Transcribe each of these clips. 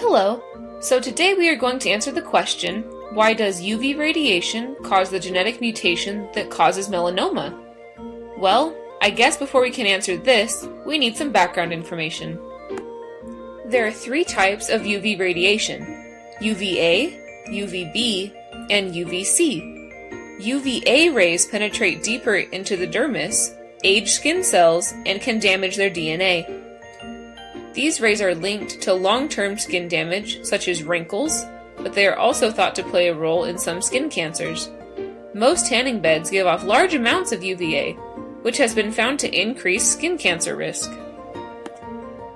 Hello! So today we are going to answer the question, why does UV radiation cause the genetic mutation that causes melanoma? Well, I guess before we can answer this, we need some background information. There are three types of UV radiation: UVA, UVB, and UVC. UVA rays penetrate deeper into the dermis, age skin cells, and can damage their DNA. These rays are linked to long-term skin damage, such as wrinkles, but they are also thought to play a role in some skin cancers. Most tanning beds give off large amounts of UVA, which has been found to increase skin cancer risk.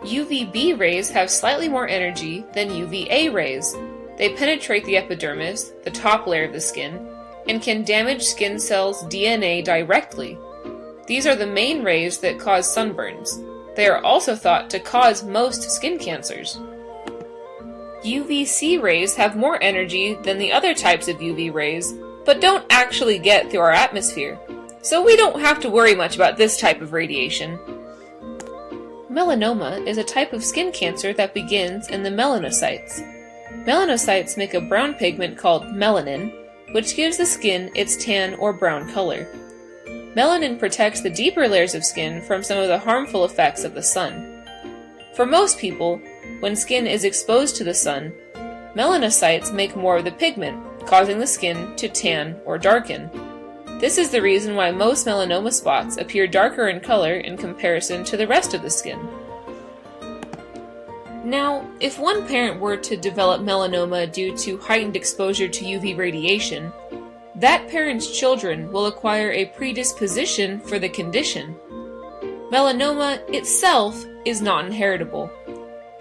UVB rays have slightly more energy than UVA rays. They penetrate the epidermis, the top layer of the skin, and can damage skin cells' DNA directly. These are the main rays that cause sunburns. They are also thought to cause most skin cancers. UVC rays have more energy than the other types of UV rays, but don't actually get through our atmosphere, so we don't have to worry much about this type of radiation. Melanoma is a type of skin cancer that begins in the melanocytes. Melanocytes make a brown pigment called melanin, which gives the skin its tan or brown color. Melanin protects the deeper layers of skin from some of the harmful effects of the sun. For most people, when skin is exposed to the sun, melanocytes make more of the pigment, causing the skin to tan or darken. This is the reason why most melanoma spots appear darker in color in comparison to the rest of the skin. Now, if one parent were to develop melanoma due to heightened exposure to UV radiation, that parent's children will acquire a predisposition for the condition. Melanoma itself is not inheritable.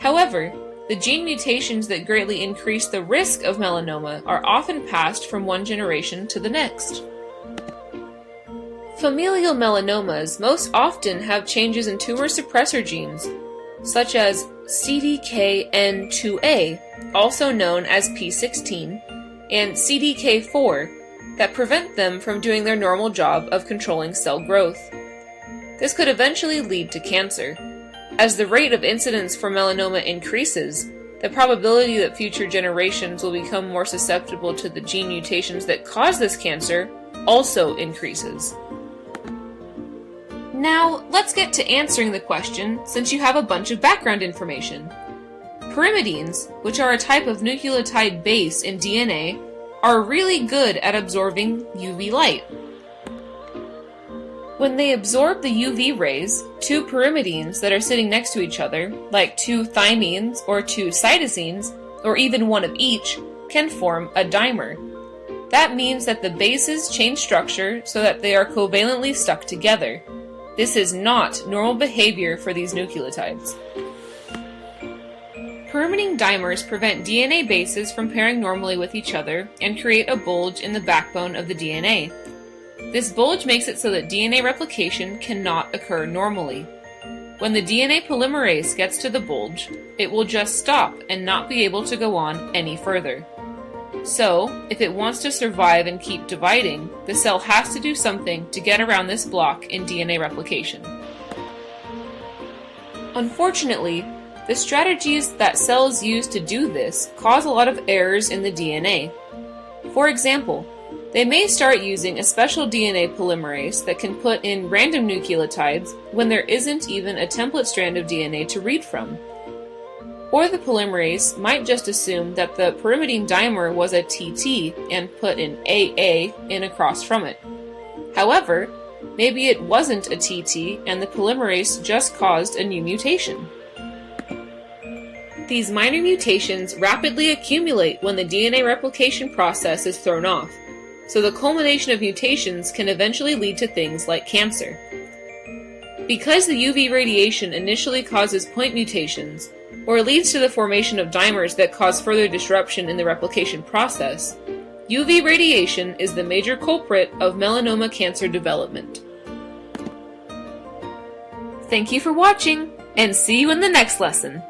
However, the gene mutations that greatly increase the risk of melanoma are often passed from one generation to the next. Familial melanomas most often have changes in tumor suppressor genes, such as CDKN2A, also known as P16, and CDK4, that prevent them from doing their normal job of controlling cell growth. This could eventually lead to cancer. As the rate of incidence for melanoma increases, the probability that future generations will become more susceptible to the gene mutations that cause this cancer also increases. Now, let's get to answering the question since you have a bunch of background information. Pyrimidines, which are a type of nucleotide base in DNA, are really good at absorbing UV light. When they absorb the UV rays, two pyrimidines that are sitting next to each other, like two thymines or two cytosines, or even one of each, can form a dimer. That means that the bases change structure so that they are covalently stuck together. This is not normal behavior for these nucleotides. Pyrimidine dimers prevent DNA bases from pairing normally with each other and create a bulge in the backbone of the DNA. This bulge makes it so that DNA replication cannot occur normally. When the DNA polymerase gets to the bulge, it will just stop and not be able to go on any further. So, if it wants to survive and keep dividing, the cell has to do something to get around this block in DNA replication. Unfortunately, the strategies that cells use to do this cause a lot of errors in the DNA. For example, they may start using a special DNA polymerase that can put in random nucleotides when there isn't even a template strand of DNA to read from. Or the polymerase might just assume that the pyrimidine dimer was a TT and put an AA in across from it. However, maybe it wasn't a TT and the polymerase just caused a new mutation. These minor mutations rapidly accumulate when the DNA replication process is thrown off, so the culmination of mutations can eventually lead to things like cancer. Because the UV radiation initially causes point mutations, or leads to the formation of dimers that cause further disruption in the replication process, UV radiation is the major culprit of melanoma cancer development. Thank you for watching, and see you in the next lesson!